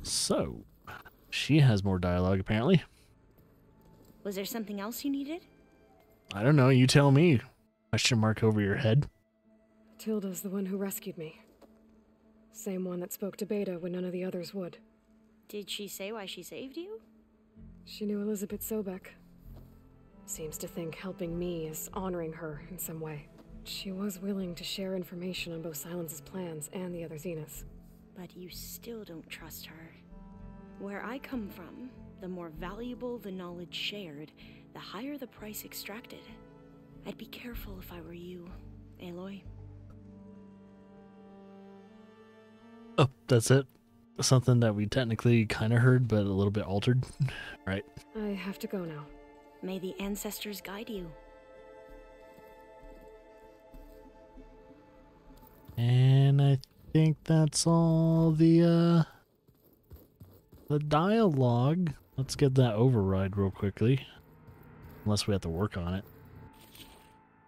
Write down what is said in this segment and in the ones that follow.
So, she has more dialogue apparently. Was there something else you needed? I don't know, you tell me. Question mark over your head. Tilda's the one who rescued me. Same one that spoke to Beta when none of the others would. Did she say why she saved you? She knew Elizabeth Sobek. Seems to think helping me is honoring her in some way. She was willing to share information on both Silence's plans and the other Zeniths. But you still don't trust her. Where I come from, the more valuable the knowledge shared, the higher the price extracted. I'd be careful if I were you, Aloy. Oh, that's it. Something that we technically kind of heard, but a little bit altered, right? I have to go now. May the ancestors guide you. And I think that's all the dialogue. Let's get that override real quickly. Unless we have to work on it.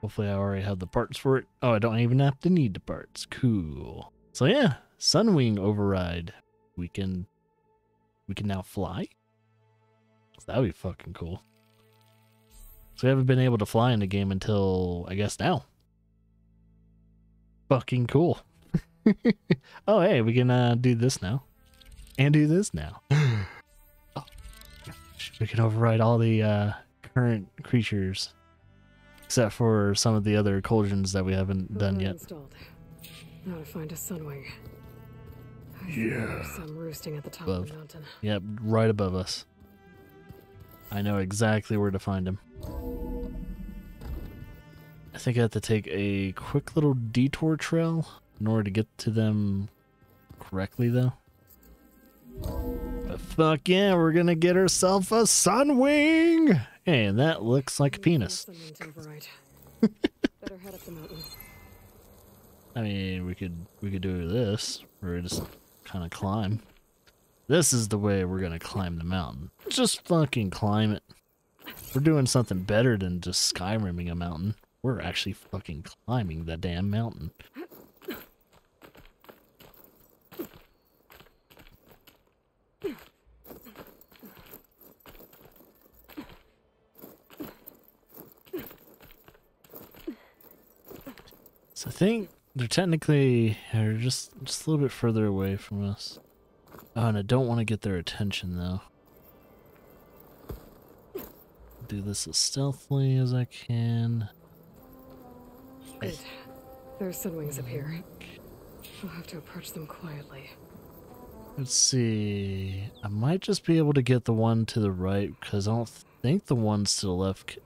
Hopefully I already have the parts for it. Oh, I don't even have to need the parts. Cool. So yeah, Sunwing override. We can now fly? That'd be fucking cool. So we haven't been able to fly in the game until, I guess, now. Fucking cool. Oh, hey, we can do this now. And do this now. Oh, gosh. We can override all the current creatures. Except for some of the other Cauldrons that we haven't done yet. Installed. Now to find a Sunwing. I Yeah. there's some roosting at the top of the mountain. Yep, right above us. I know exactly where to find him. I think I have to take a quick little detour trail in order to get to them correctly, though. But fuck yeah, we're gonna get ourselves a Sunwing! And that looks like a penis. Better head up the mountain. I mean, we could do this, or just kind of climb. This is the way we're gonna climb the mountain. Just fucking climb it. We're doing something better than just Skyrimming a mountain. We're actually fucking climbing the damn mountain. So I think they're technically just a little bit further away from us. Oh, and I don't want to get their attention though. Do this as stealthily as I can. Good. There's Sunwings up here. I'll have to approach them quietly. Let's see. I might just be able to get the one to the right because I don't think the ones to the left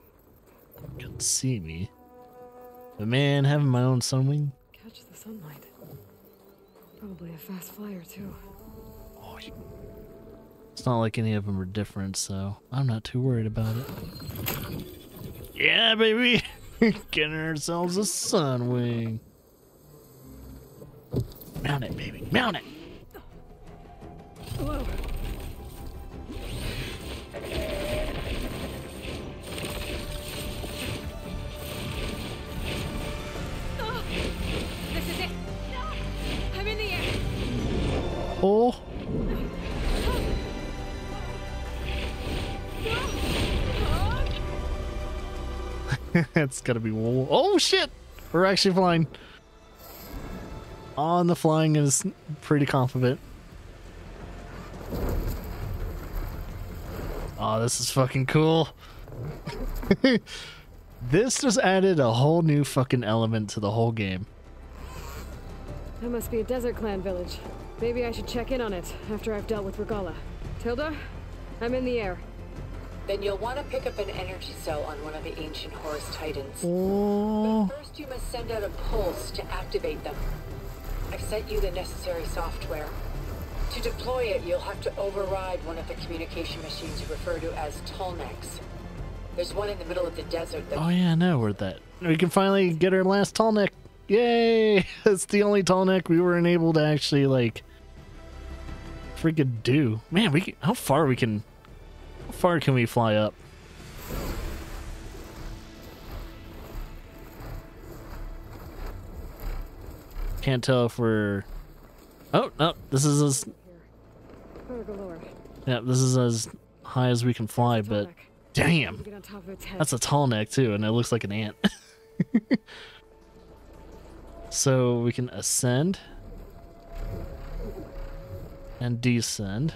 can see me. But man, having my own Sunwing. Catch the sunlight. Probably a fast flyer too. Oh, it's not like any of them are different, so I'm not too worried about it. Yeah, baby! Getting ourselves a Sunwing. Mount it, baby. Mount it! Hello. This is it! I'm in the air! Oh! It's gotta be... Oh, shit! We're actually flying. On the flying is pretty confident. Oh, this is fucking cool. This just added a whole new fucking element to the whole game. That must be a Desert Clan village. Maybe I should check in on it after I've dealt with Regala. Tilda, I'm in the air. Then you'll want to pick up an energy cell on one of the ancient Horus Titans. Oh. But first you must send out a pulse to activate them. I've sent you the necessary software. To deploy it, you'll have to override one of the communication machines you refer to as Tallnecks. There's one in the middle of the desert that... Oh yeah, I know where that... We can finally get our last Tallneck. Yay! That's the only Tallneck we weren't able to actually, like... freaking do. Man, we can... How far can we fly up? Can't tell if we're... Oh, no, this is Power galore. Yeah, this is as high as we can fly, but Tallneck. damn, Get on top of its head. that's a tall neck too, and it looks like an ant. So we can ascend and descend.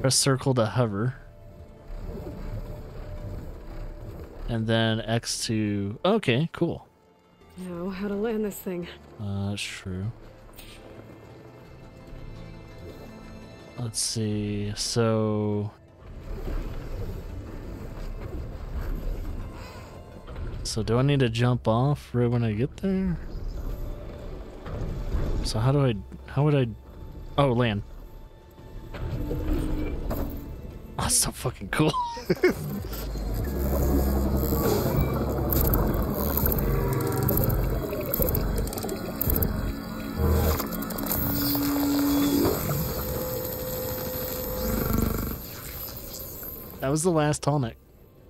Press circle to hover. And then X to... Okay, cool. Now, how to land this thing? That's true. Let's see. So do I need to jump off right when I get there? So how would I... Oh, land. Oh, that's so fucking cool. That was the last Tallneck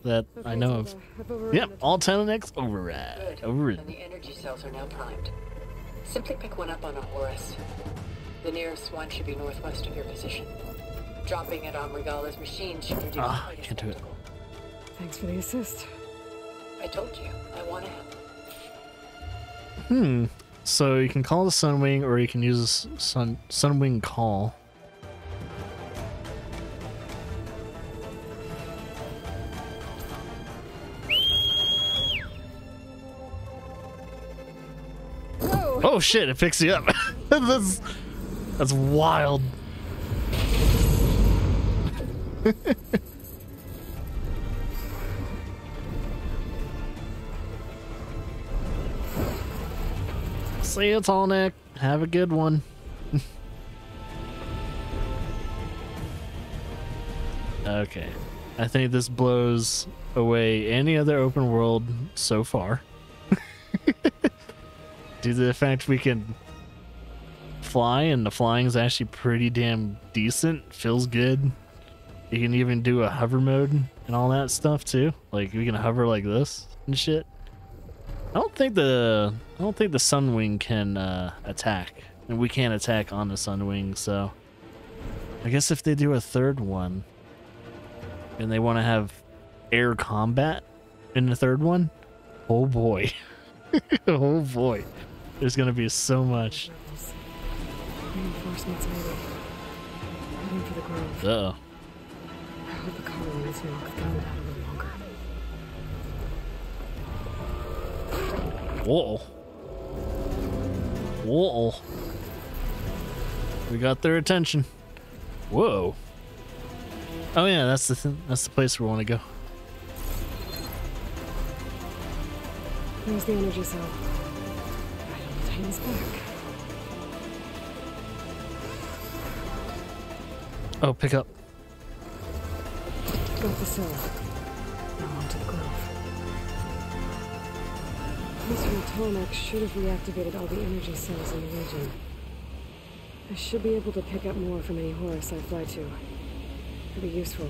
that I know of. Yep, all Tallnecks override. Good. Override. And the energy cells are now primed. Simply pick one up on a Horus. The nearest one should be northwest of your position. Dropping it on Regala's machine should reduce Ah, quite a I can't do it. spectacle. Thanks for the assist. I told you, I want to help. So you can call the Sunwing, or you can use Sunwing call. Whoa! Oh shit! It picks you up. That's wild. See you, Tallneck. Have a good one. Okay. I think this blows away any other open world so far. Due to the fact we can fly, and the flying is actually pretty damn decent. Feels good. You can even do a hover mode and all that stuff too. Like we can hover like this and shit. I don't think the Sunwing can attack, and we can't attack on the Sunwing. So I guess if they do a third one, and they want to have air combat in the third one, oh boy, oh boy, there's gonna be so much. Rebels. Reinforcements maybe. Heading for the grove. Uh-oh. I hope the colonies knock the gun out a little longer. Whoa. Whoa. We got their attention. Whoa. Oh yeah, that's the place we want to go. There's the energy cell. Right on the Titan's back. Oh, pick up. Got the cell. Now on to the grove. Mr. Tallneck should have reactivated all the energy cells in the region. I should be able to pick up more from any Horus I fly to. It'll be useful,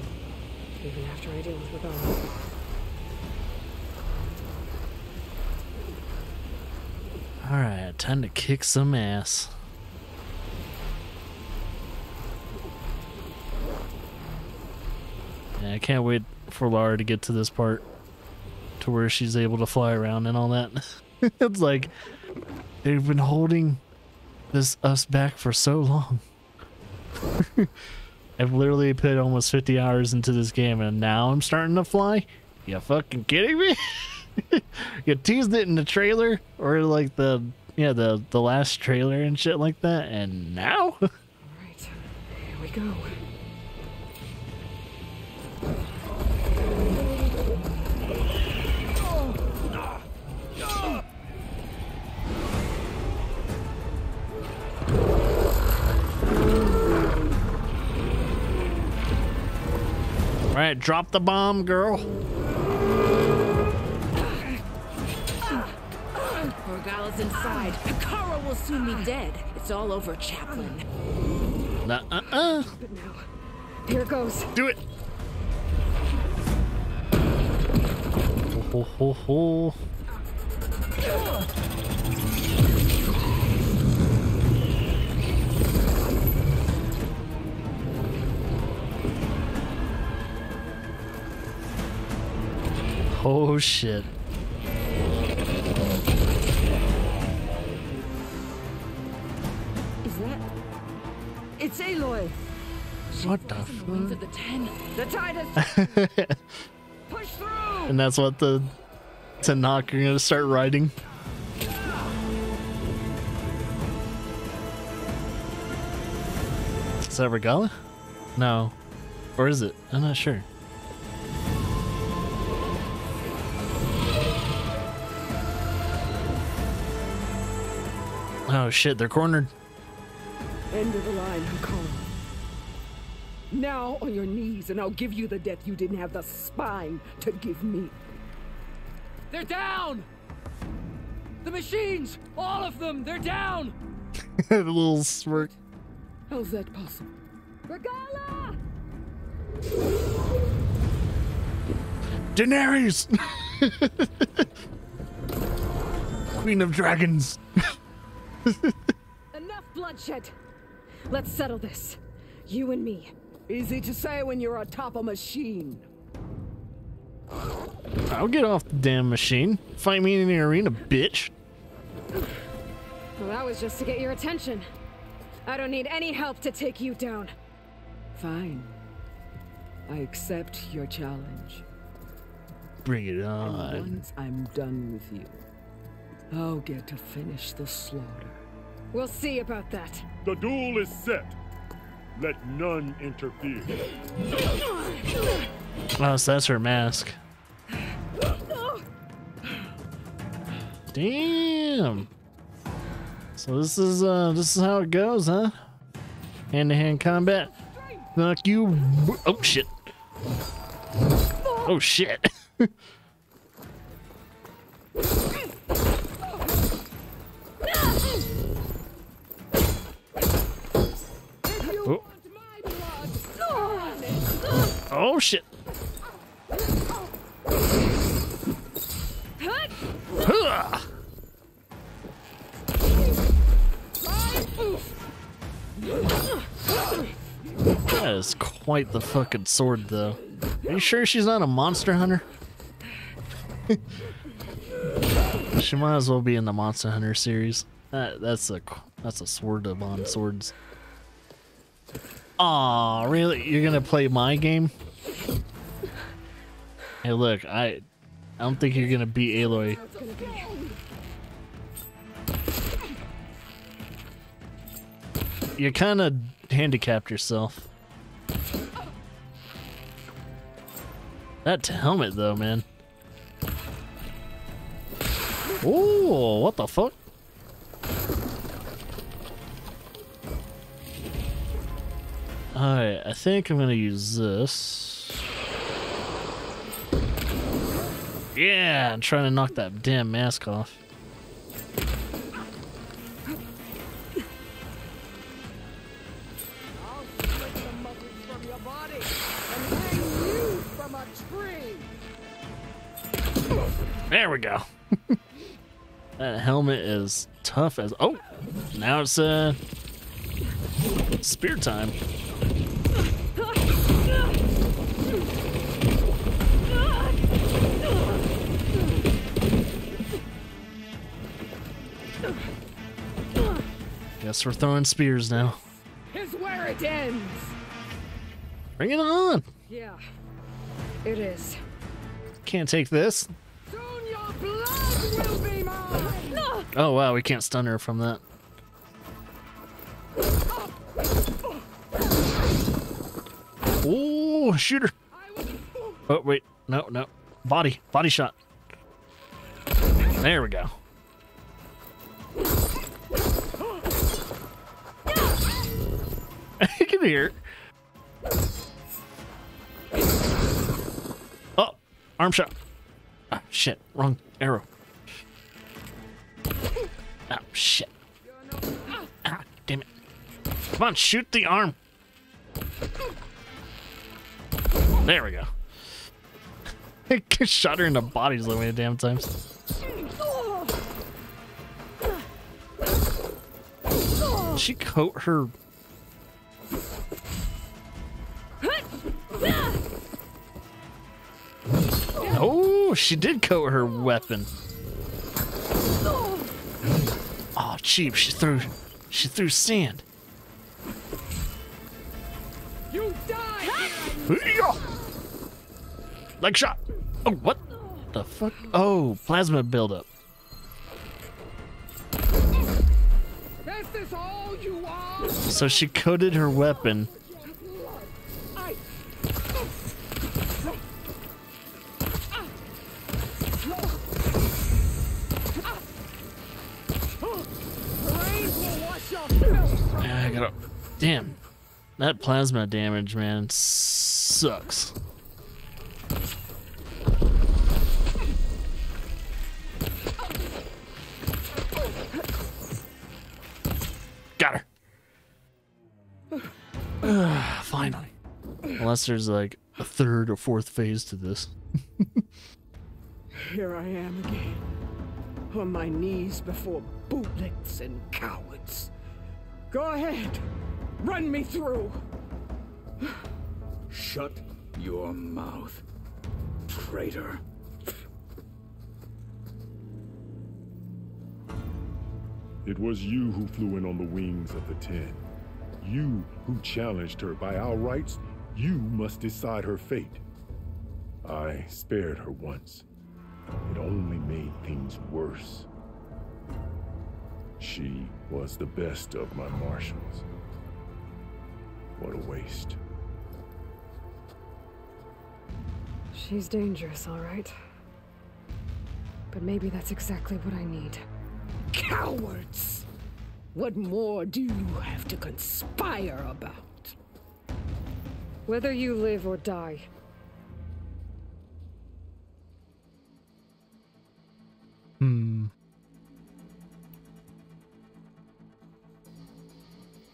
even after I deal with Regala. Alright, time to kick some ass. Yeah, I can't wait for Lara to get to this part to where she's able to fly around and all that. It's like they've been holding us back for so long. I've literally put almost 50 hours into this game, and now I'm starting to fly? You fucking kidding me? You teased it in the trailer, or like the last trailer and shit like that, and now? All right, here we go. All right, drop the bomb, girl. Regala's inside. Akara will soon be dead. It's all over, Chaplain. But now, here it goes. Do it. Ho, ho, ho. Oh shit. Is that... It's Aloy! What the The wings of the Ten. The tide has... fuck? Push through! And that's what the Tanakh are gonna start riding. Is that Regala? No. Or is it? I'm not sure. Oh shit, they're cornered. End of the line, Hakon. Now on your knees, and I'll give you the death you didn't have the spine to give me. They're down! The machines! All of them! They're down! The little smirk. How's that possible? Regala! Daenerys! Queen of Dragons. Enough bloodshed. Let's settle this. You and me. Easy to say when you're atop a machine. I'll get off the damn machine. Fight me in the arena, bitch. Well, that was just to get your attention. I don't need any help to take you down. Fine. I accept your challenge. Bring it And on. once I'm done with you, I'll get to finish the slaughter. We'll see about that. The duel is set. Let none interfere. Oh, so that's her mask. Damn. So this is how it goes, huh? Hand-to-hand combat. Fuck you. Oh shit. Oh shit. Oh. Oh shit. Huh. That is quite the fucking sword, though. Are you sure she's not a monster hunter? She might as well be in the Monster Hunter series. That's a sword upon swords. Aw, really? You're gonna play my game? Hey, look, I don't think you're gonna beat Aloy. You kind of handicapped yourself. That helmet, though, man. Oh, what the fuck? Alright, I think I'm gonna use this. Yeah, I'm trying to knock that damn mask off. There we go. That helmet is tough as... Oh! Now it's spear time. Guess we're throwing spears now. Here's where it ends. Bring it on! Yeah, it is. Can't take this. Soon your blood will be mine. No. Oh wow, we can't stun her from that. Oh, shoot her. Oh wait, no. Body shot. There we go. I can hear it. Oh, arm shot. Ah, shit, wrong arrow. Oh, shit. Ah, damn it. Come on, shoot the arm. There we go. I shot her in the body so many damn times. Did she coat her? Oh, she did coat her weapon. Oh, cheap. She threw sand. You die! Leg shot. Oh, what the fuck? Oh, plasma buildup. Is this all you are? So she coated her weapon. Yeah, I gotta. Damn. That plasma damage, man, sucks. Got her. Finally. Unless there's like a third or fourth phase to this. Here I am again, on my knees before bootlicks and cowards. Go ahead, run me through. Shut your mouth, traitor. It was you who flew in on the wings of the 10. You who challenged her. By our rights, you must decide her fate. I spared her once. It only made things worse. She was the best of my marshals. What a waste. She's dangerous, all right. But maybe that's exactly what I need. Cowards! What more do you have to conspire about? Whether you live or die.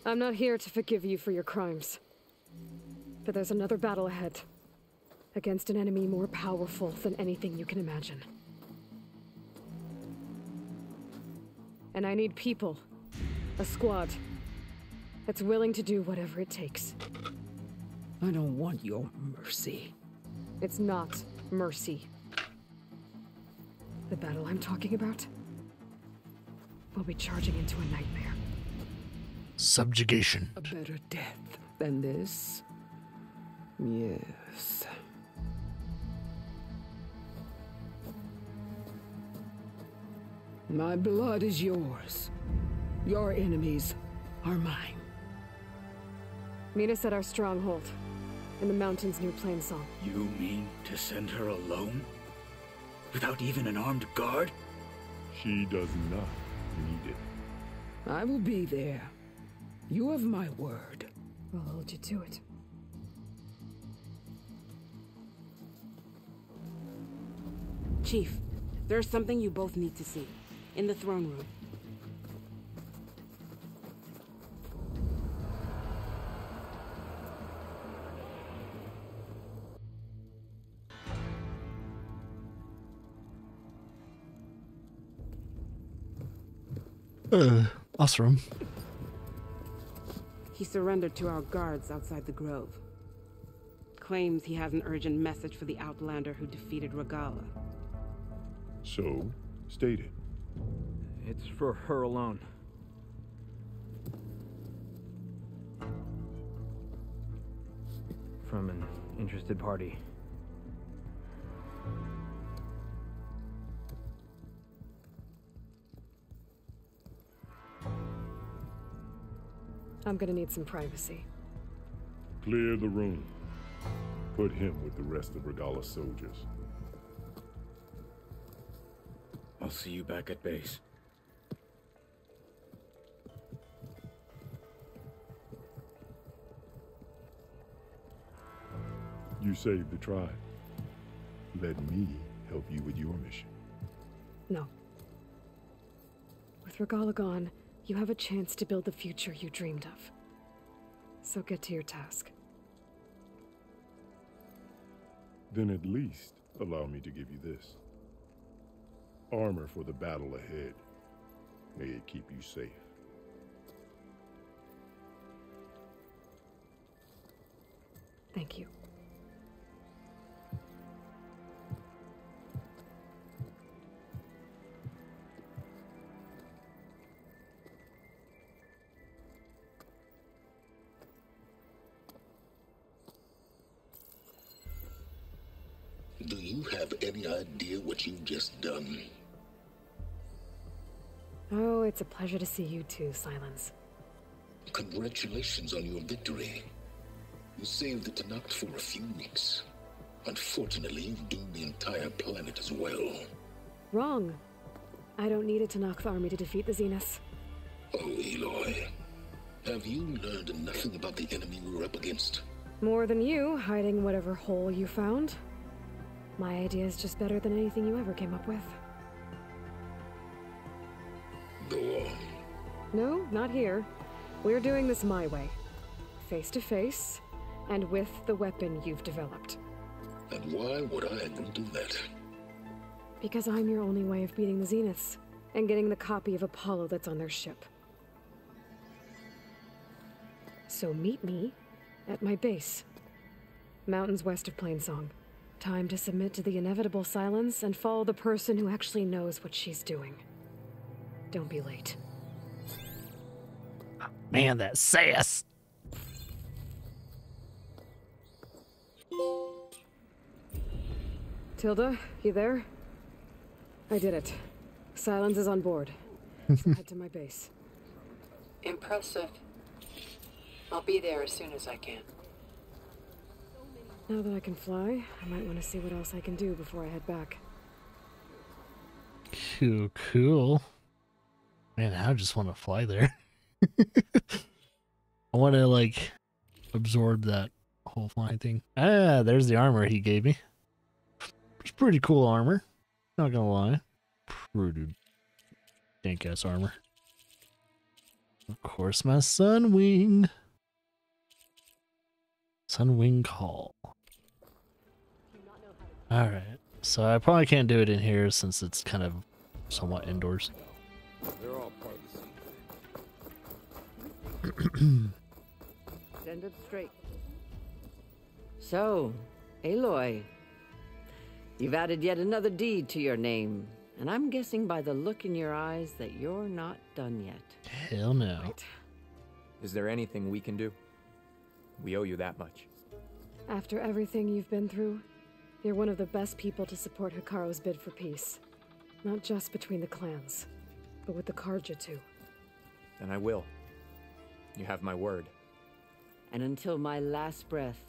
I'm not here to forgive you for your crimes. But there's another battle ahead. Against an enemy more powerful than anything you can imagine. And I need people. A squad. That's willing to do whatever it takes. I don't want your mercy. It's not mercy. The battle I'm talking about will be charging into a nightmare. Subjugation. A better death than this? Yes. My blood is yours. Your enemies are mine. Meet us at our stronghold, in the mountains near Plainsong. You mean to send her alone? Without even an armed guard? She does not need it. I will be there. You have my word. We'll hold you to it. Chief, there's something you both need to see. In the throne room. Awesome. He surrendered to our guards outside the grove. Claims he has an urgent message for the Outlander who defeated Regalla. So, state it. It's for her alone. From an interested party. I'm gonna need some privacy. Clear the room. Put him with the rest of Regalla's soldiers. I'll see you back at base. You saved the tribe. Let me help you with your mission. No. With Regalla gone, you have a chance to build the future you dreamed of. So get to your task. Then at least allow me to give you this. Armor for the battle ahead. May it keep you safe. Thank you. you have any idea what you've just done? Oh, it's a pleasure to see you too, Silence. Congratulations on your victory. You saved the Tenakth for a few weeks. Unfortunately, you've doomed the entire planet as well. Wrong. I don't need a Tenakth army to defeat the Zeniths. Oh, Aloy. Have you learned nothing about the enemy we're up against? More than you, hiding whatever hole you found. My idea is just better than anything you ever came up with. Go on. No, not here. We're doing this my way. Face to face, and with the weapon you've developed. And why would I agree to that? Because I'm your only way of beating the Zeniths, and getting the copy of Apollo that's on their ship. So meet me at my base. Mountains west of Plainsong. Time to submit to the inevitable silence and follow the person who actually knows what she's doing. Don't be late. Man, that sass. Tilda, you there? I did it. Silence is on board. Head to my base. Impressive. I'll be there as soon as I can. Now that I can fly, I might want to see what else I can do before I head back. Cool. Man, I just want to fly there. I want to, like, absorb that whole flying thing. Ah, there's the armor he gave me. It's pretty cool armor. Not gonna lie. Pretty dank-ass armor. Of course, my Sunwing. Sunwing Call. Alright, so I probably can't do it in here since it's kind of somewhat indoors. They're all part of the same. Stand up straight. So, Aloy, you've added yet another deed to your name, and I'm guessing by the look in your eyes that you're not done yet. Hell no. Right. Is there anything we can do? We owe you that much. After everything you've been through, you're one of the best people to support Hekarro's bid for peace. Not just between the clans, but with the Carja too. Then I will. You have my word. And until my last breath,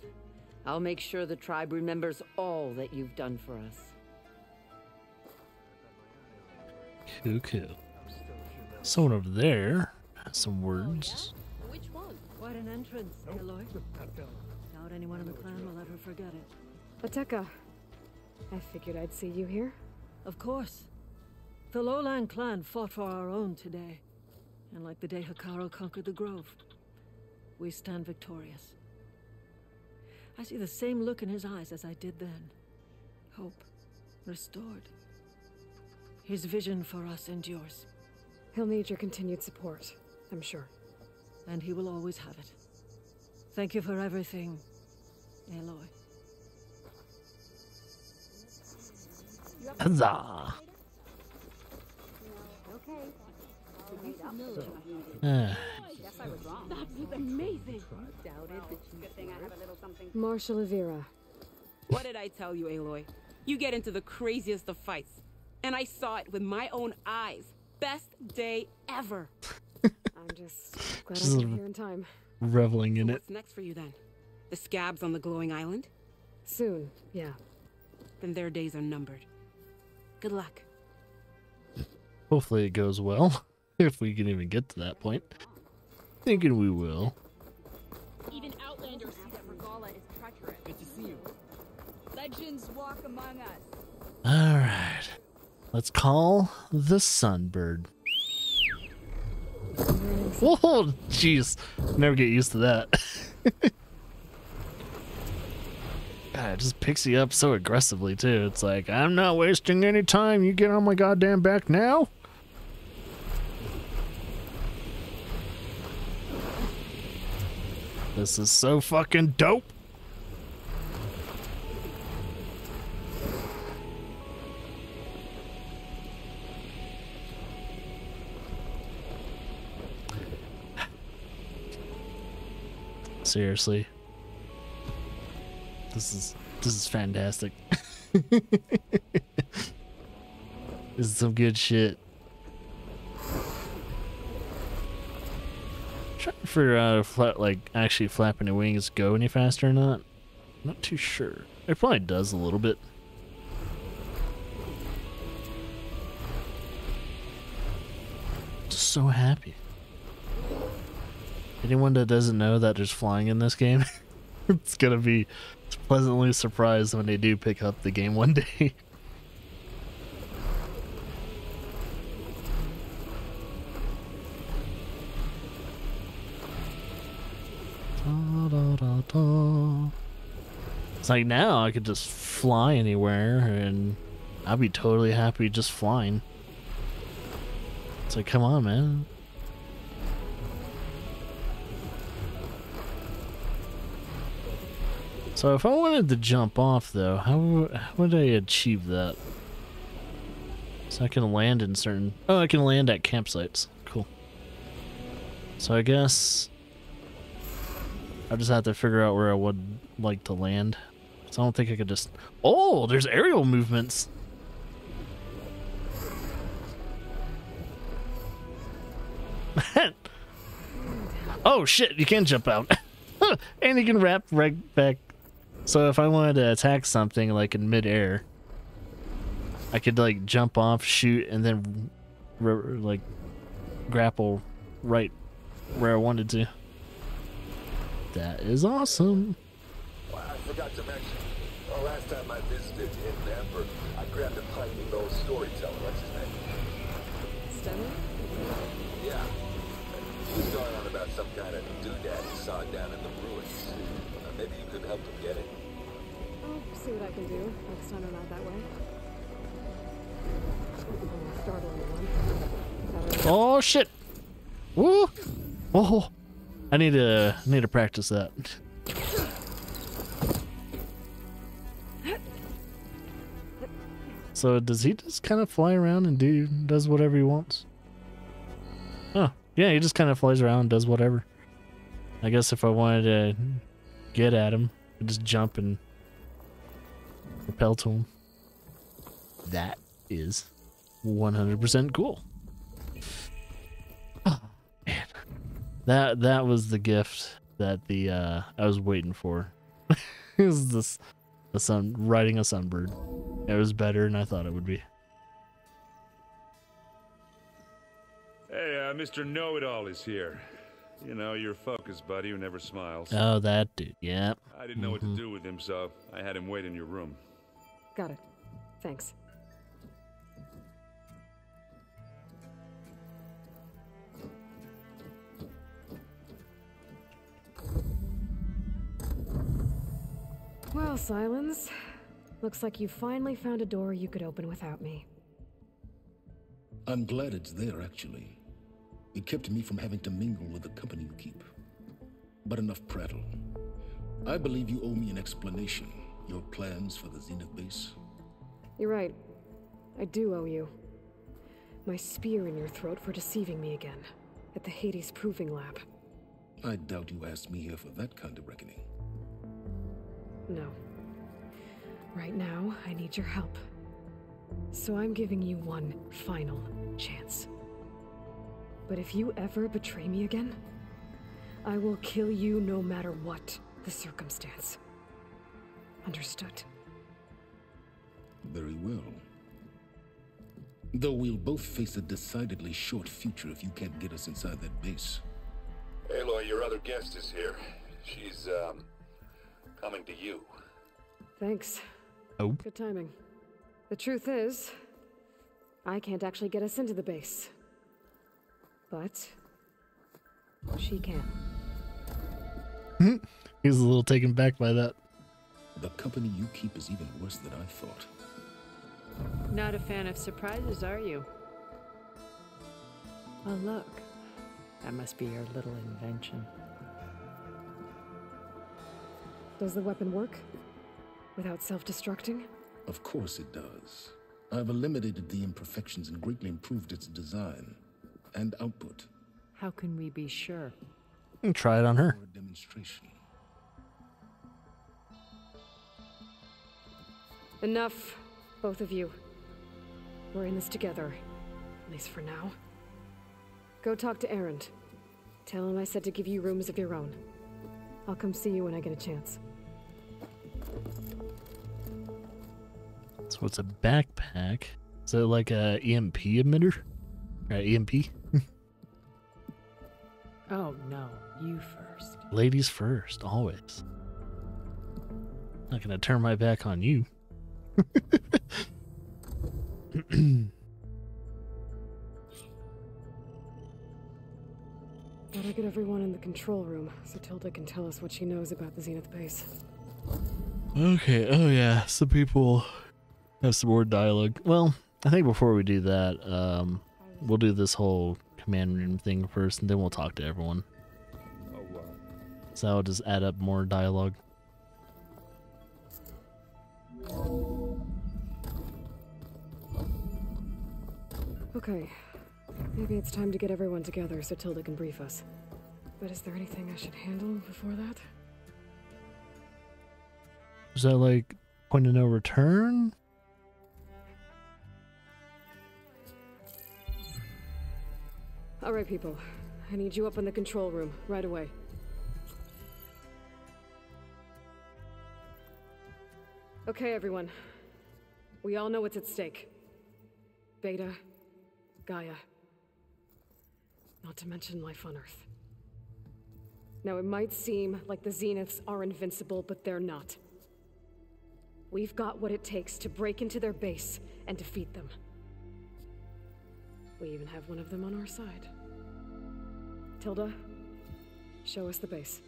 I'll make sure the tribe remembers all that you've done for us. Cool. Someone over there has some words. Which one? Quite an entrance, Aloy. Doubt anyone in the clan will ever forget it. Ateka, I figured I'd see you here. Of course. The Lowland clan fought for our own today. And like the day Hekarro conquered the Grove, we stand victorious. I see the same look in his eyes as I did then. Hope. Restored. His vision for us endures. He'll need your continued support, I'm sure. And he will always have it. Thank you for everything, Aloy. Huzzah! That's amazing. Doubted that you good thing I have a little something. Marshal Avira. What did I tell you, Aloy? You get into the craziest of fights. And I saw it with my own eyes. Best day ever. I'm just glad I got here in time. Reveling in it. What's next for you then? The scabs on the glowing island? Soon, yeah. Then their days are numbered. Good luck. Hopefully it goes well. If we can even get to that point. Thinking we will. Even Outlanders see that Regalla is treacherous. Good to see you. Legends walk among us. Alright. Let's call the Sunbird. Whoa, jeez. Never get used to that. God, it just picks you up so aggressively, too. It's like, I'm not wasting any time. You get on my goddamn back now? This is so fucking dope. Seriously. This is fantastic. This is some good shit. Trying to figure out if actually flapping the wings go any faster or not. Not too sure. It probably does a little bit. Just so happy. Anyone that doesn't know that there's flying in this game, it's gonna be pleasantly surprised when they do pick up the game one day. It's like now I could just fly anywhere and I'd be totally happy just flying. It's like, come on, man. So if I wanted to jump off though, how would I achieve that? So I can land in certain... Oh, I can land at campsites. Cool. So I guess I just have to figure out where I would like to land. So I don't think I could just... Oh, there's aerial movements. Oh shit, you can jump out. And you can wrap right back. So if I wanted to attack something like in midair, I could like jump off, shoot, and then like grapple right where I wanted to. That is awesome. Well, I forgot to mention, the last time I visited Hidden Emperor, I grabbed a piping old storyteller. What's his name? Stanley? Yeah. He was going on about some kind of doodad he saw down in the ruins. Maybe you could help him get it. I'll see what I can do next time I'm out that way. Startle anyone. Oh shit! Woo! Oh, I need to practice that. So does he just kind of fly around and does whatever he wants? Oh, yeah, he just kind of flies around and does whatever. I guess if I wanted to get at him, I'd just jump and repel to him. That is 100% cool. Oh, man. That was the gift that I was waiting for. It was the sun riding a sunbird. It was better than I thought it would be. Hey, Mr. Know-It-All is here. You know, your focus buddy who never smiles. Oh, that dude. Yep. I didn't know what to do with him, so I had him wait in your room. Got it. Thanks. Well, Silence. Looks like you finally found a door you could open without me. I'm glad it's there, actually. It kept me from having to mingle with the company you keep. But enough prattle. I believe you owe me an explanation. Your plans for the Zenith base? You're right. I do owe you. My spear in your throat for deceiving me again. At the Hades Proving Lab. I doubt you asked me here for that kind of reckoning. No. Right now, I need your help. So I'm giving you one final chance. But if you ever betray me again, I will kill you no matter what the circumstance. Understood? Very well. Though we'll both face a decidedly short future if you can't get us inside that base. Aloy, your other guest is here. She's, coming to you. Thanks. Oh. Good timing. The truth is, I can't actually get us into the base. But she can. He was a little taken back by that. The company you keep is even worse than I thought. Not a fan of surprises, are you? Oh, look. That must be your little invention. Does the weapon work? Without self-destructing? Of course it does. I've eliminated the imperfections and greatly improved its design and output. How can we be sure? And try it on her. For a demonstration. Enough, both of you. We're in this together, at least for now. Go talk to Erend. Tell him I said to give you rooms of your own. I'll come see you when I get a chance. So it's a backpack. Is it like a EMP emitter? EMP? Oh no, you first. Ladies first, always. Not gonna turn my back on you. Gotta get everyone in the control room so Tilda can tell us what she knows about the Zenith base. Okay, oh yeah, some people have some more dialogue. Well, I think before we do that, we'll do this whole command room thing first, and then we'll talk to everyone. So I'll just add up more dialogue. Okay, maybe it's time to get everyone together so Tilda can brief us. But is there anything I should handle before that? Is that like point of no return? Alright, people. I need you up in the control room, right away. Okay, everyone. We all know what's at stake. Beta, Gaia. Not to mention life on Earth. Now, it might seem like the Zeniths are invincible, but they're not. We've got what it takes to break into their base and defeat them. We even have one of them on our side. Tilda, show us the base.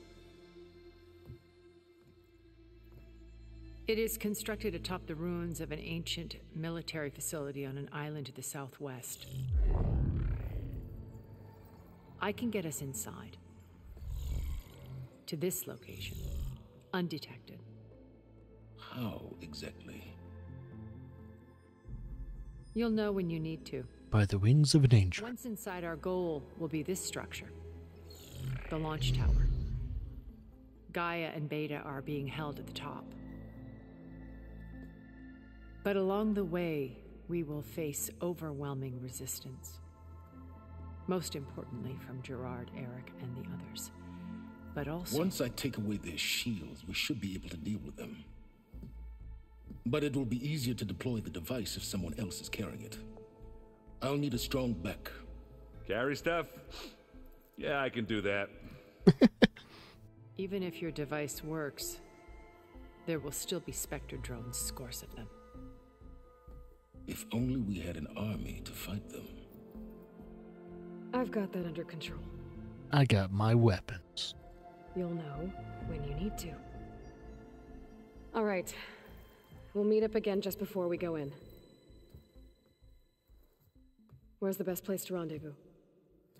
It is constructed atop the ruins of an ancient military facility on an island to the southwest. I can get us inside. To this location, undetected. How exactly? You'll know when you need to. By the wings of an angel. Once inside, our goal will be this structure. The launch tower. Gaia and Beta are being held at the top. But along the way, we will face overwhelming resistance. Most importantly from Gerard, Eric, and the others. But also... Once I take away their shields, we should be able to deal with them. But it will be easier to deploy the device if someone else is carrying it. I'll need a strong back. Carry stuff? Yeah, I can do that. Even if your device works, there will still be Spectre drones, scores of them. If only we had an army to fight them. I've got that under control. I got my weapons. You'll know when you need to. All right. We'll meet up again just before we go in. Where's the best place to rendezvous?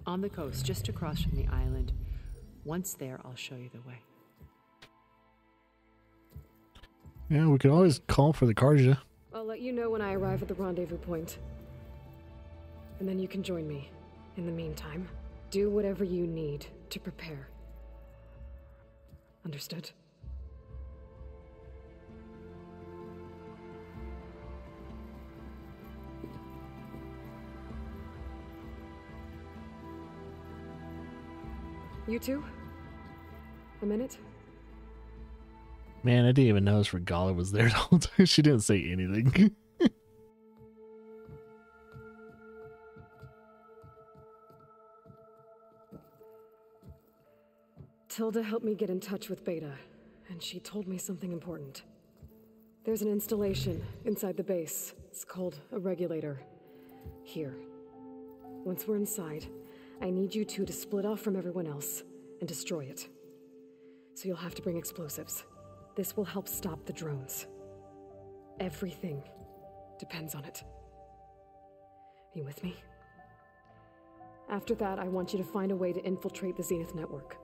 On the coast, just across from the island. Once there, I'll show you the way. Yeah, we can always call for the Carja. I'll let you know when I arrive at the rendezvous point. And then you can join me. In the meantime, do whatever you need to prepare. Understood? You two? A minute? Man, I didn't even notice Regala was there the whole time. She didn't say anything. Tilda helped me get in touch with Beta, and she told me something important. There's an installation inside the base. It's called a regulator. Here. Once we're inside, I need you two to split off from everyone else and destroy it. So you'll have to bring explosives. This will help stop the drones. Everything depends on it. Are you with me? After that, I want you to find a way to infiltrate the Zenith network.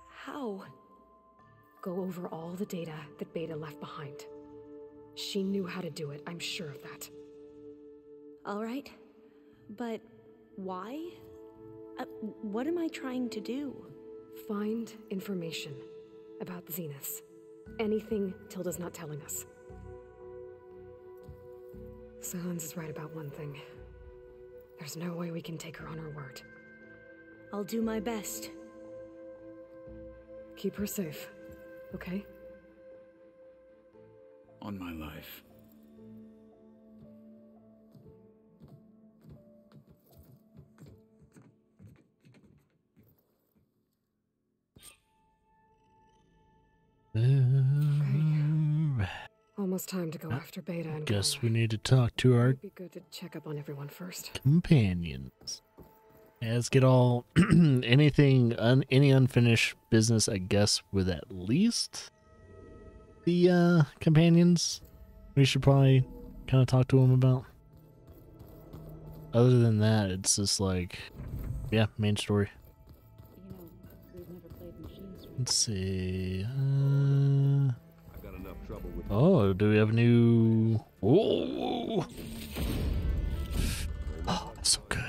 How? Go over all the data that Beta left behind. She knew how to do it, I'm sure of that. All right. But why? What am I trying to do? Find information about the Zeniths. Anything Tilda's not telling us. Sans is right about one thing. There's no way we can take her on her word. I'll do my best. Keep her safe, okay? On my life. Almost time to go after Beta and Guess we need to talk to our It'd be good to check up on everyone first. companions. Yeah, let's get all any unfinished business, I guess, with at least the companions. We should probably kind of talk to them about. Other than that, it's just like, yeah, main story. We've never played machines. Let's see. I've got enough trouble with. Oh, do we have a new? Oh, oh, that's so good.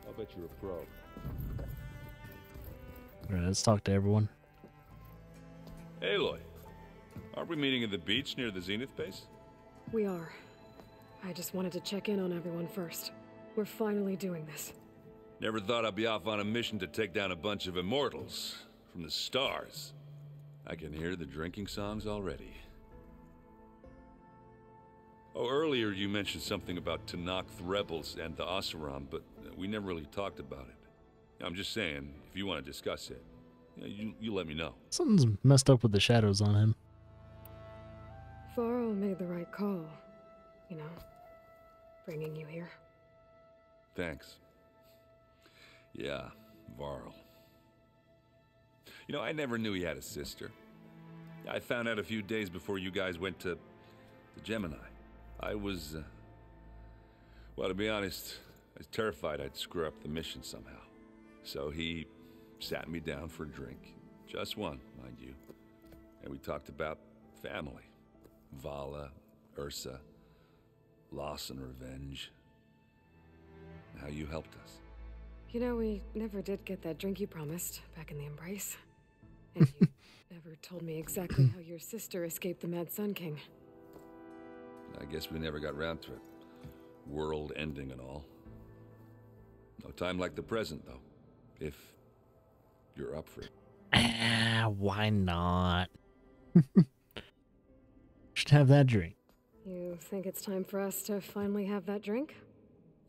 I'll bet you're a pro. All right, let's talk to everyone. Aloy, aren't we meeting at the beach near the Zenith base? We are. I just wanted to check in on everyone first. We're finally doing this. Never thought I'd be off on a mission to take down a bunch of immortals from the stars. I can hear the drinking songs already. Oh, earlier you mentioned something about Tenakth rebels and the Oseram, but we never really talked about it. I'm just saying, if you want to discuss it, you let me know. Something's messed up with the shadows on him. Varl made the right call. You know, bringing you here. Thanks. Yeah, Varl. You know, I never knew he had a sister. I found out a few days before you guys went to the Gemini. I was, well, to be honest, I was terrified I'd screw up the mission somehow. So he sat me down for a drink. Just one, mind you. And we talked about family. Vala, Ursa, loss and revenge. And how you helped us. You know, we never did get that drink you promised back in the Embrace. And you never told me exactly how your sister escaped the Mad Sun King. I guess we never got round to it. World ending and all. No time like the present, though. If you're up for it. Why not? Should have that drink. You think it's time for us to finally have that drink?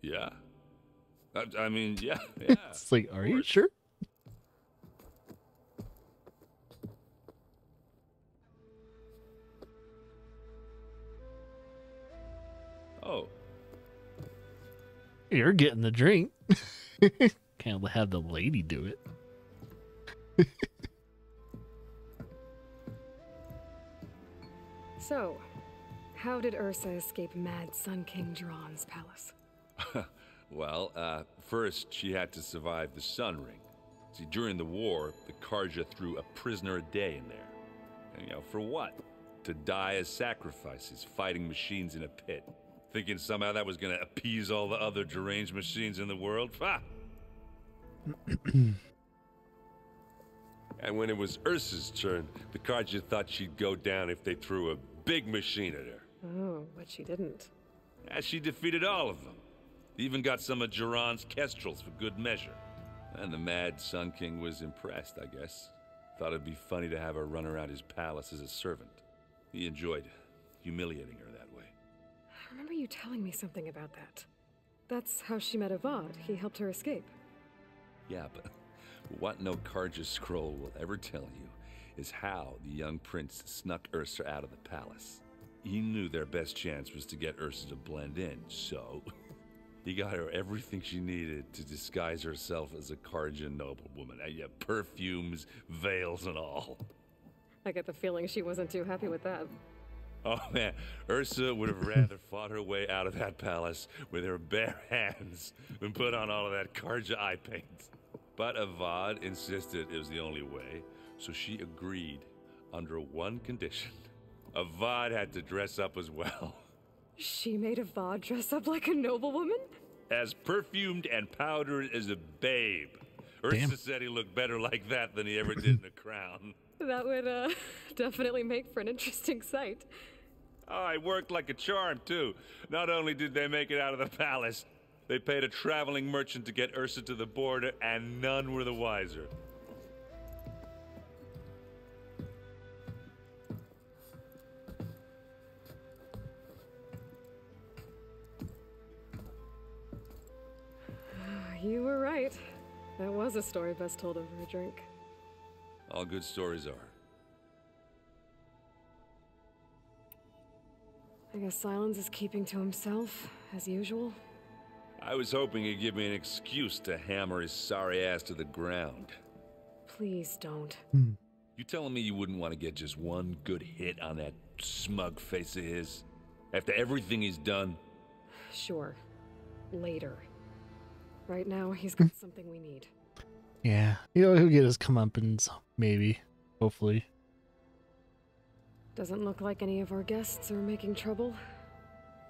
Yeah. I mean, yeah. It's like, are you sure? Oh. You're getting the drink. Can't have the lady do it. So, how did Ursa escape Mad Sun King Jiran's palace? Well, first she had to survive the Sun Ring. See, during the war, the Carja threw a prisoner a day in there. And, you know, for what? To die as sacrifices, fighting machines in a pit. Thinking somehow that was gonna appease all the other deranged machines in the world? Ha! And when it was Ursa's turn, the Carja thought she'd go down if they threw a big machine at her. Oh, but she didn't. And she defeated all of them. Even got some of Jiran's kestrels for good measure. And the Mad Sun King was impressed, I guess. Thought it'd be funny to have her run around his palace as a servant. He enjoyed humiliating her that way. I remember you telling me something about that. That's how she met Avad. He helped her escape. Yeah, but what no Carja scroll will ever tell you is how the young prince snuck Ursa out of the palace. He knew their best chance was to get Ursa to blend in, so he got her everything she needed to disguise herself as a Carja noblewoman. Yeah, perfumes, veils, and all. I get the feeling she wasn't too happy with that. Oh man, Ursa would have rather fought her way out of that palace with her bare hands than put on all of that Carja eye paint. But Avad insisted it was the only way, so she agreed under one condition. Avad had to dress up as well. She made Avad dress up like a noblewoman? As perfumed and powdered as a babe. Ursa said he looked better like that than he ever did in a crown. That would, definitely make for an interesting sight. Oh, it worked like a charm, too. Not only did they make it out of the palace, they paid a traveling merchant to get Ursa to the border, and none were the wiser. You were right. That was a story best told over a drink. All good stories are. I guess Silence is keeping to himself, as usual. I was hoping he'd give me an excuse to hammer his sorry ass to the ground. Please don't. You telling me you wouldn't want to get just one good hit on that smug face of his? After everything he's done? Sure. Later. Right now, he's got something we need. Yeah, he'll get his comeuppance, maybe. Hopefully. Doesn't look like any of our guests are making trouble.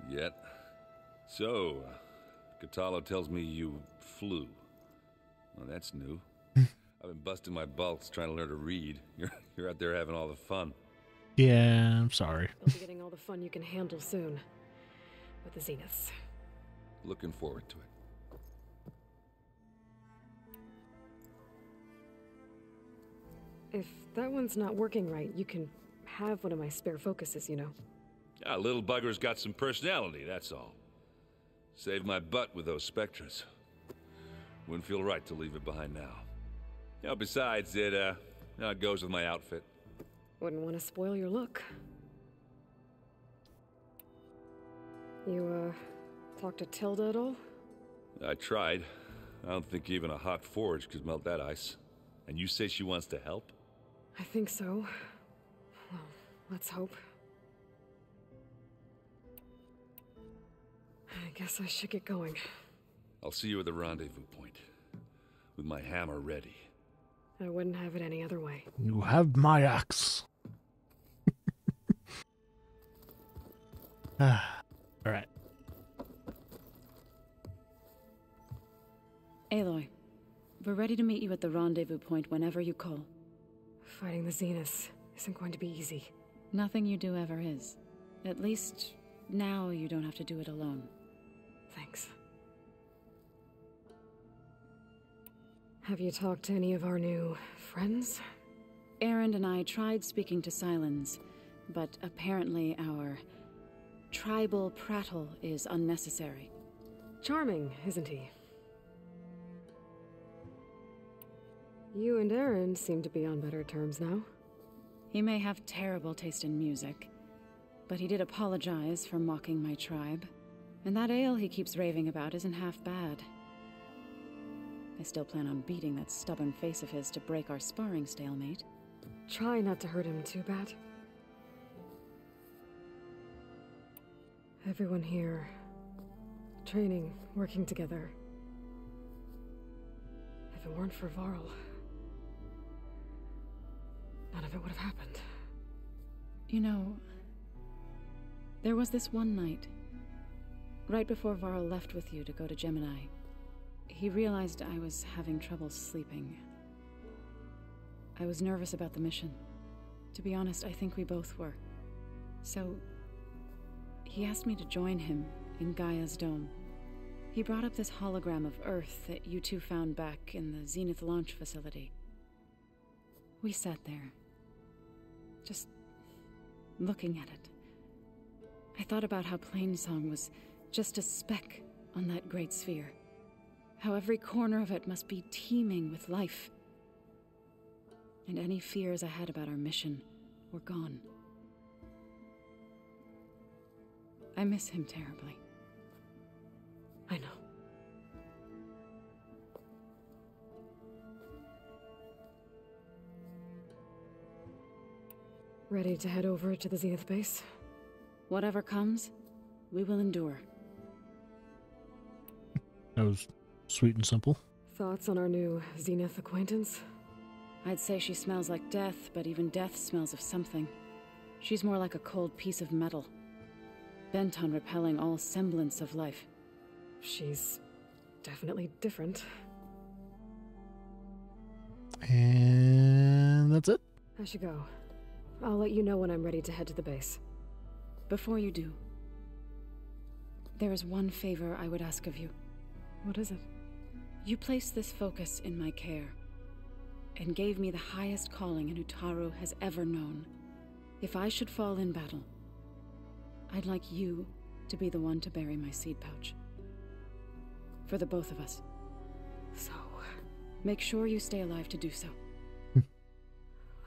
Yet. So, Kotallo tells me you flew. Well, that's new. I've been busting my balls trying to learn to read. You're out there having all the fun. Yeah, I'm sorry. You'll be getting all the fun you can handle soon. With the Zeniths. Looking forward to it. If that one's not working right, you can have one of my spare focuses, you know. Yeah, little bugger's got some personality, that's all. Saved my butt with those Spectras. Wouldn't feel right to leave it behind now. You know, besides, it goes with my outfit. Wouldn't want to spoil your look. You, talked to Tilda at all? I tried. I don't think even a hot forge could melt that ice. And you say she wants to help? I think so. Well, let's hope. I guess I should get going. I'll see you at the rendezvous point. With my hammer ready. I wouldn't have it any other way. You have my axe. Alright. Aloy, we're ready to meet you at the rendezvous point whenever you call. Fighting the Zeniths isn't going to be easy. Nothing you do ever is. At least, now you don't have to do it alone. Thanks. Have you talked to any of our new friends? Erend and I tried speaking to Silence, but apparently our tribal prattle is unnecessary. Charming, isn't he? You and Erend seem to be on better terms now. He may have terrible taste in music, but he did apologize for mocking my tribe. And that ale he keeps raving about isn't half bad. I still plan on beating that stubborn face of his to break our sparring stalemate. Try not to hurt him too bad. Everyone here, training, working together. If it weren't for Varl, none of it would have happened. You know, there was this one night, right before Varl left with you to go to Gemini. He realized I was having trouble sleeping. I was nervous about the mission. To be honest, I think we both were. So, he asked me to join him in Gaia's dome. He brought up this hologram of Earth that you two found back in the Zenith launch facility. We sat there, just looking at it. I thought about how Plainsong was just a speck on that great sphere. How every corner of it must be teeming with life. And any fears I had about our mission were gone. I miss him terribly. I know. Ready to head over to the Zenith base? Whatever comes, we will endure. That was sweet and simple. Thoughts on our new Zenith acquaintance? I'd say she smells like death, but even death smells of something. She's more like a cold piece of metal, bent on repelling all semblance of life. She's definitely different. And that's it. I should go. I'll let you know when I'm ready to head to the base. Before you do, there is one favor I would ask of you. What is it? You placed this focus in my care, and gave me the highest calling an Utaru has ever known. If I should fall in battle, I'd like you to be the one to bury my seed pouch. For the both of us. So... make sure you stay alive to do so.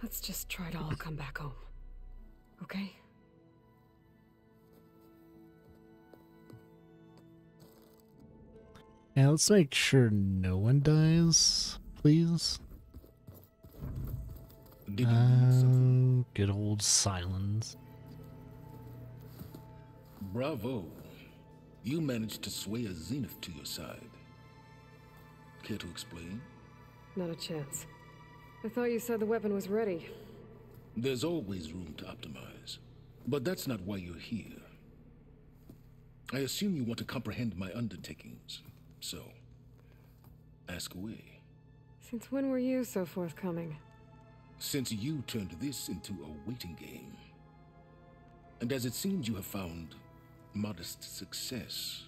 let's just try to all come back home. Okay? Yeah, let's make sure no one dies, please. Good old silence. Bravo. You managed to sway a Zenith to your side. Care to explain? Not a chance. I thought you said the weapon was ready. There's always room to optimize. But that's not why you're here. I assume you want to comprehend my undertakings. So, ask away. Since when were you so forthcoming? Since you turned this into a waiting game. And as it seems you have found modest success,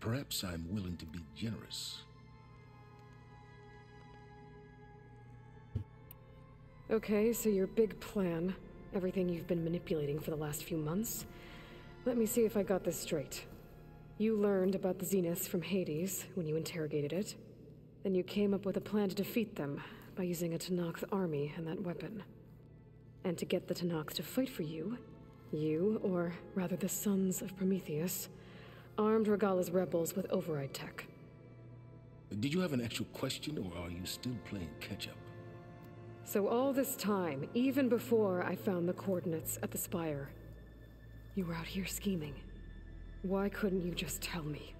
perhaps I'm willing to be generous. Okay, so your big plan, everything you've been manipulating for the last few months. Let me see if I got this straight. You learned about the Zeniths from Hades when you interrogated it. Then you came up with a plan to defeat them by using a Tenakth army and that weapon. And to get the Tenakth to fight for you, or rather the Sons of Prometheus, armed Regalla's rebels with override tech. Did you have an actual question, or are you still playing catch-up? So all this time, even before I found the coordinates at the Spire, you were out here scheming. Why couldn't you just tell me?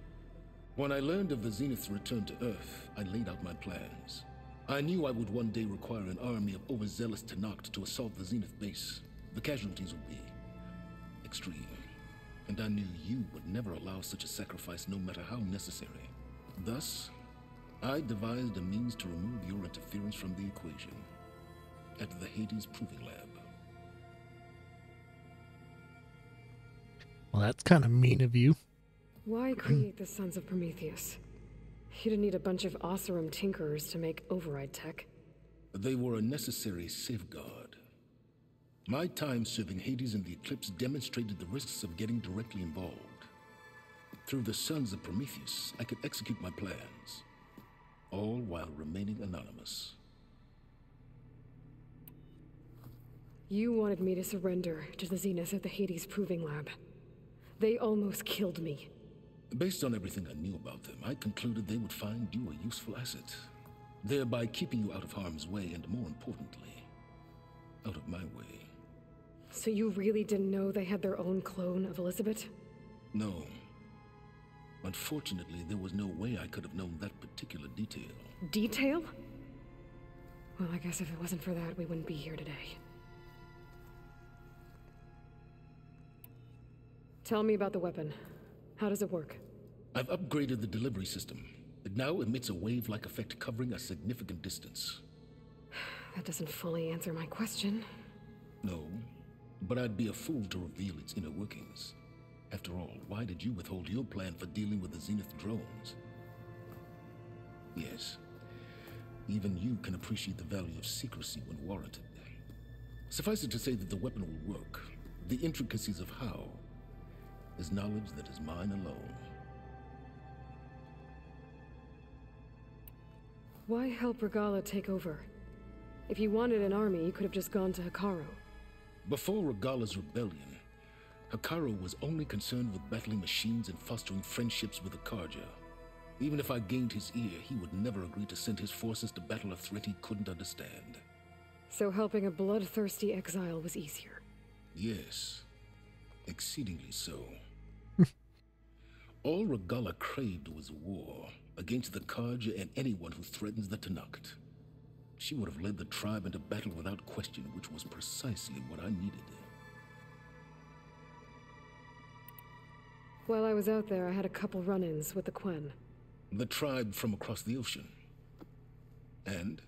When I learned of the Zenith's return to Earth, I laid out my plans. I knew I would one day require an army of overzealous Tenakth to assault the Zenith base. The casualties would be extreme. And I knew you would never allow such a sacrifice, no matter how necessary. Thus, I devised a means to remove your interference from the equation at the Hades Proving Lab. Well, that's kind of mean of you. Why create the Sons of Prometheus? You didn't need a bunch of Oseram tinkerers to make override tech. They were a necessary safeguard. My time serving Hades in the Eclipse demonstrated the risks of getting directly involved. Through the Sons of Prometheus, I could execute my plans, all while remaining anonymous. You wanted me to surrender to the Zenith at the Hades Proving Lab. They almost killed me. Based on everything I knew about them, I concluded they would find you a useful asset, thereby keeping you out of harm's way and, more importantly, out of my way. So you really didn't know they had their own clone of Elizabeth? No. Unfortunately, there was no way I could have known that particular detail. Detail? Well, I guess if it wasn't for that, we wouldn't be here today. Tell me about the weapon. How does it work? I've upgraded the delivery system. It now emits a wave-like effect covering a significant distance. That doesn't fully answer my question. No, but I'd be a fool to reveal its inner workings. After all, why did you withhold your plan for dealing with the Zenith drones? Yes, even you can appreciate the value of secrecy when warranted. Suffice it to say that the weapon will work. The intricacies of how is knowledge that is mine alone. Why help Regalla take over? If you wanted an army, you could have just gone to Hekarro. Before Regalla's rebellion, Hekarro was only concerned with battling machines and fostering friendships with the Carja. Even if I gained his ear, he would never agree to send his forces to battle a threat he couldn't understand. So helping a bloodthirsty exile was easier? Yes, exceedingly so. All Regalla craved was war against the Carja and anyone who threatens the Tenakth. She would have led the tribe into battle without question, which was precisely what I needed. While I was out there, I had a couple run-ins with the Quen. The tribe from across the ocean. And?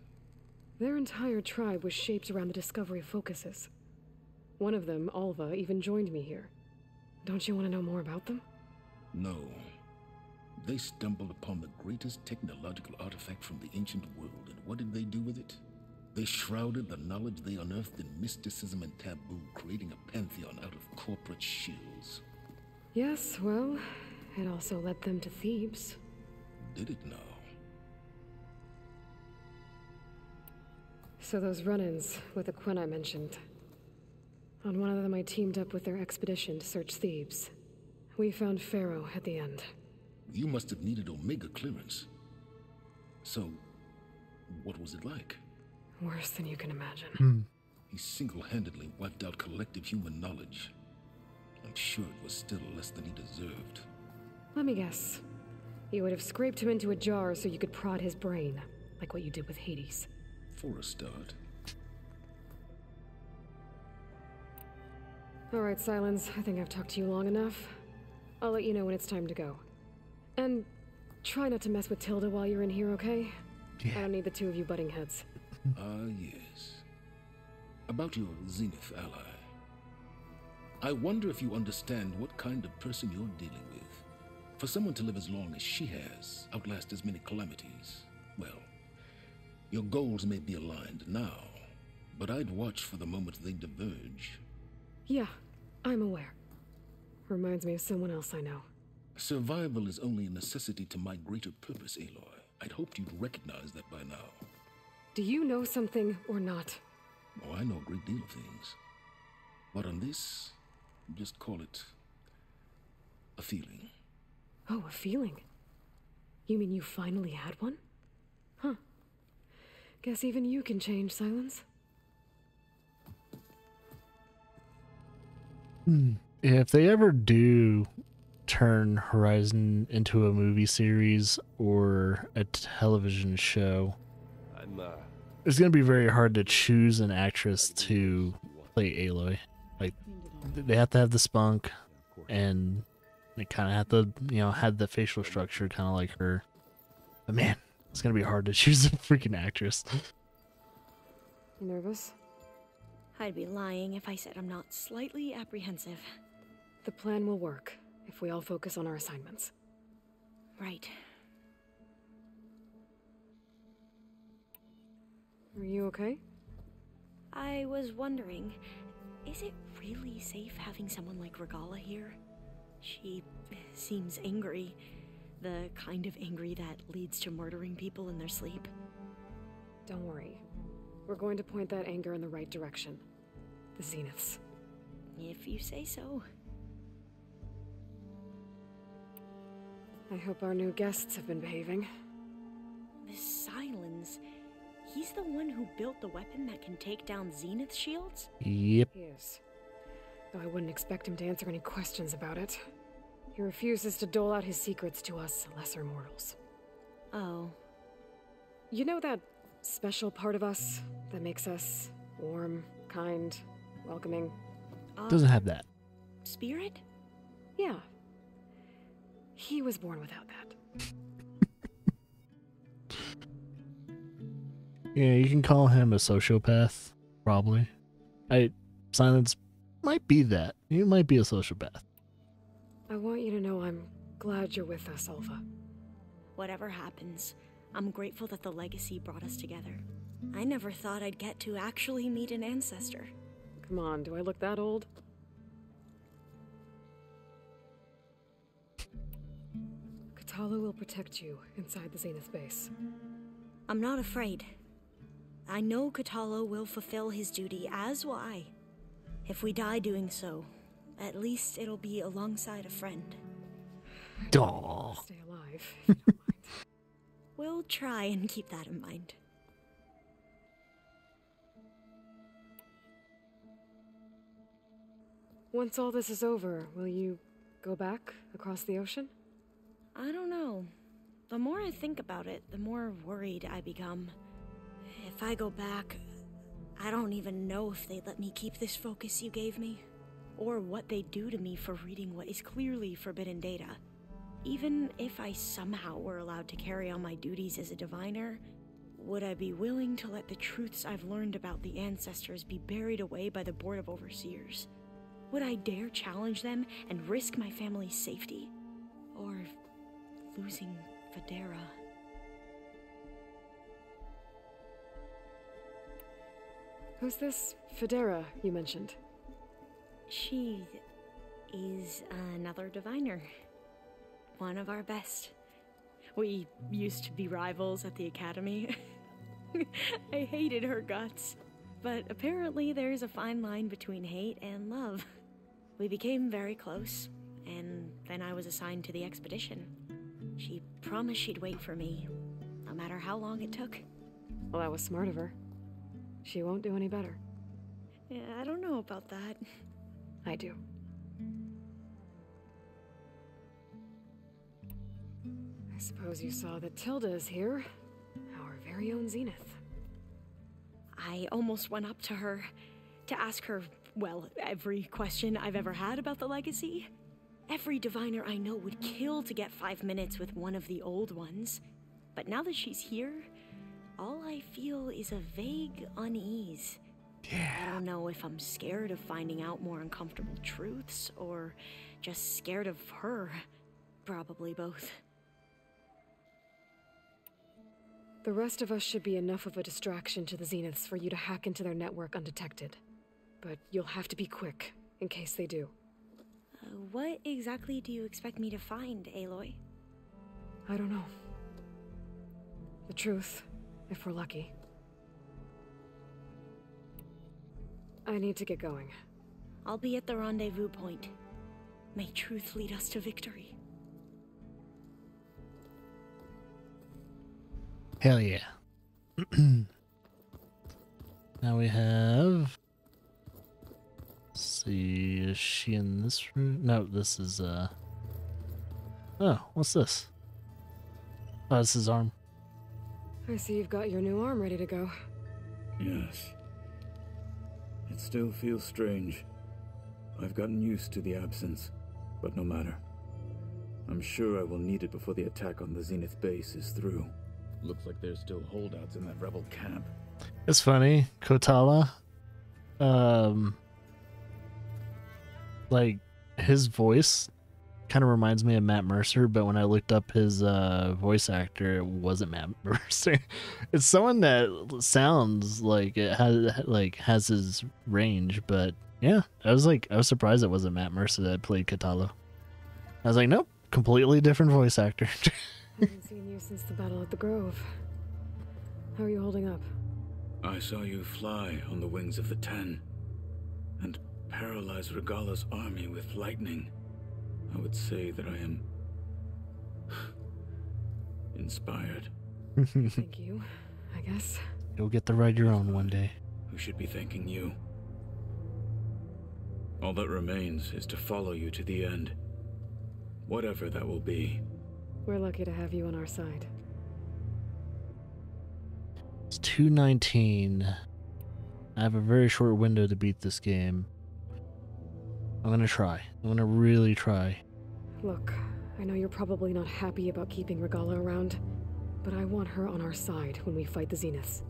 Their entire tribe was shaped around the discovery of focuses. One of them, Alva, even joined me here. Don't you want to know more about them? No. They stumbled upon the greatest technological artifact from the ancient world, and what did they do with it? They shrouded the knowledge they unearthed in mysticism and taboo, creating a pantheon out of corporate shills. Yes, well, it also led them to Thebes. Did it now? So those run-ins with the Quen I mentioned. On one of them I teamed up with their expedition to search Thebes. We found Pharaoh at the end. You must have needed Omega clearance. So, what was it like? Worse than you can imagine. He single-handedly wiped out collective human knowledge. I'm sure it was still less than he deserved. Let me guess. You would have scraped him into a jar so you could prod his brain, like what you did with Hades. For a start. All right, Silence. I think I've talked to you long enough. I'll let you know when it's time to go. And try not to mess with Tilda while you're in here, okay? Yeah. I don't need the two of you butting heads. Yes. About your Zenith ally. I wonder if you understand what kind of person you're dealing with. For someone to live as long as she has, outlast as many calamities, well, your goals may be aligned now, but I'd watch for the moment they diverge. Yeah, I'm aware. Reminds me of someone else I know. Survival is only a necessity to my greater purpose, Aloy. I'd hoped you'd recognize that by now. Do you know something or not? Oh, I know a great deal of things. But on this, just call it a feeling. Oh, a feeling? You mean you finally had one? Huh. Guess even you can change, Silence. If they ever do turn Horizon into a movie series or a television show, it's going to be very hard to choose an actress to play Aloy. Like, they have to have the spunk, and they kind of have to, you know, have the facial structure kind of like her. But man, it's going to be hard to choose a freaking actress. You nervous? I'd be lying if I said I'm not slightly apprehensive. The plan will work if we all focus on our assignments. Right. Are you okay? I was wondering, is it really safe having someone like Regalla here? She seems angry. The kind of angry that leads to murdering people in their sleep. Don't worry. We're going to point that anger in the right direction. The Zeniths. If you say so. I hope our new guests have been behaving. This Silence, he's the one who built the weapon that can take down Zenith shields? Yep. He is. Though I wouldn't expect him to answer any questions about it. He refuses to dole out his secrets to us lesser mortals. Oh. You know that special part of us that makes us warm, kind, welcoming? Doesn't have that. Spirit? Yeah. He was born without that. Yeah, you can call him a sociopath, probably. Silence might be that. He might be a sociopath. I want you to know I'm glad you're with us, Alva. Whatever happens, I'm grateful that the legacy brought us together. I never thought I'd get to actually meet an ancestor. Come on, do I look that old? Kotallo will protect you inside the Zenith base. I'm not afraid. I know Kotallo will fulfill his duty, as will I. If we die doing so, at least it'll be alongside a friend. Aww. Stay alive, if you don't mind. We'll try and keep that in mind. Once all this is over, will you go back across the ocean? I don't know. The more I think about it, the more worried I become. If I go back, I don't even know if they'd let me keep this focus you gave me, or what they'd do to me for reading what is clearly forbidden data. Even if I somehow were allowed to carry on my duties as a diviner, Would I be willing to let the truths I've learned about the ancestors be buried away by the Board of Overseers? Would I dare challenge them and risk my family's safety? Or losing Federa? Who's this Federa you mentioned? She is another diviner. One of our best. We used to be rivals at the academy. I hated her guts. But apparently there's a fine line between hate and love. We became very close, and then I was assigned to the expedition. She promised she'd wait for me, no matter how long it took. Well, that was smart of her. She won't do any better. Yeah, I don't know about that. I do. I suppose you saw that Tilda is here. Our very own Zenith. I almost went up to her to ask her, well, every question I've ever had about the legacy. Every diviner I know would kill to get 5 minutes with one of the old ones. But now that she's here, all I feel is a vague unease. Yeah. I don't know if I'm scared of finding out more uncomfortable truths, or just scared of her. Probably both. The rest of us should be enough of a distraction to the Zeniths for you to hack into their network undetected. But you'll have to be quick, in case they do. What exactly do you expect me to find, Aloy? I don't know. The truth, if we're lucky. I need to get going. I'll be at the rendezvous point. May truth lead us to victory. Hell yeah. Now we have... Let's see, is she in this room? No, this is, Oh, what's this? Oh, it's his arm. I see you've got your new arm ready to go. Yes. It still feels strange. I've gotten used to the absence, but no matter. I'm sure I will need it before the attack on the Zenith base is through. Looks like there's still holdouts in that rebel camp. It's funny, Kotala. Like, his voice kind of reminds me of Matt Mercer, but when I looked up his voice actor, it wasn't Matt Mercer. It's someone that sounds like it has his range, but yeah, I was surprised it wasn't Matt Mercer that played Kotala. I was like, nope, completely different voice actor. I haven't seen you since the battle at the Grove. How are you holding up? I saw you fly on the wings of the Ten, and paralyze Regala's army with lightning. I would say that I am inspired. Thank you, I guess. You'll get to ride your own one day. Who should be thanking you? All that remains is to follow you to the end. Whatever that will be. We're lucky to have you on our side. It's 2:19. I have a very short window to beat this game. I'm gonna try. I'm gonna really try. Look, I know you're probably not happy about keeping Regala around, but I want her on our side when we fight the Zeniths.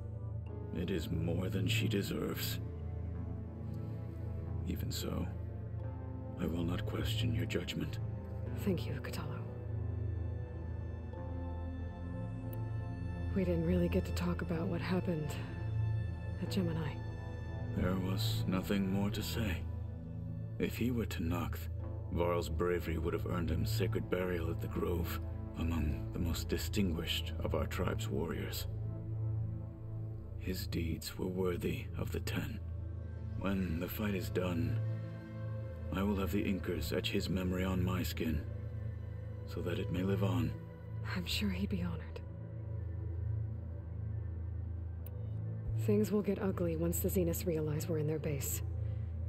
It is more than she deserves. Even so, I will not question your judgment. Thank you, Kotallo. We didn't really get to talk about what happened at Gemini. There was nothing more to say. If he were to Noct, Varl's bravery would have earned him sacred burial at the Grove, among the most distinguished of our tribe's warriors. His deeds were worthy of the Ten. When the fight is done, I will have the Inkers etch his memory on my skin, so that it may live on. I'm sure he'd be honored. Things will get ugly once the Zeniths realize we're in their base.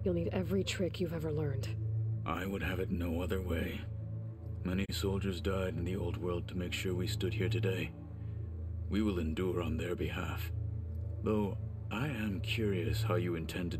You'll need every trick you've ever learned. I would have it no other way. Many soldiers died in the old world to make sure we stood here today. We will endure on their behalf. Though I am curious how you intend to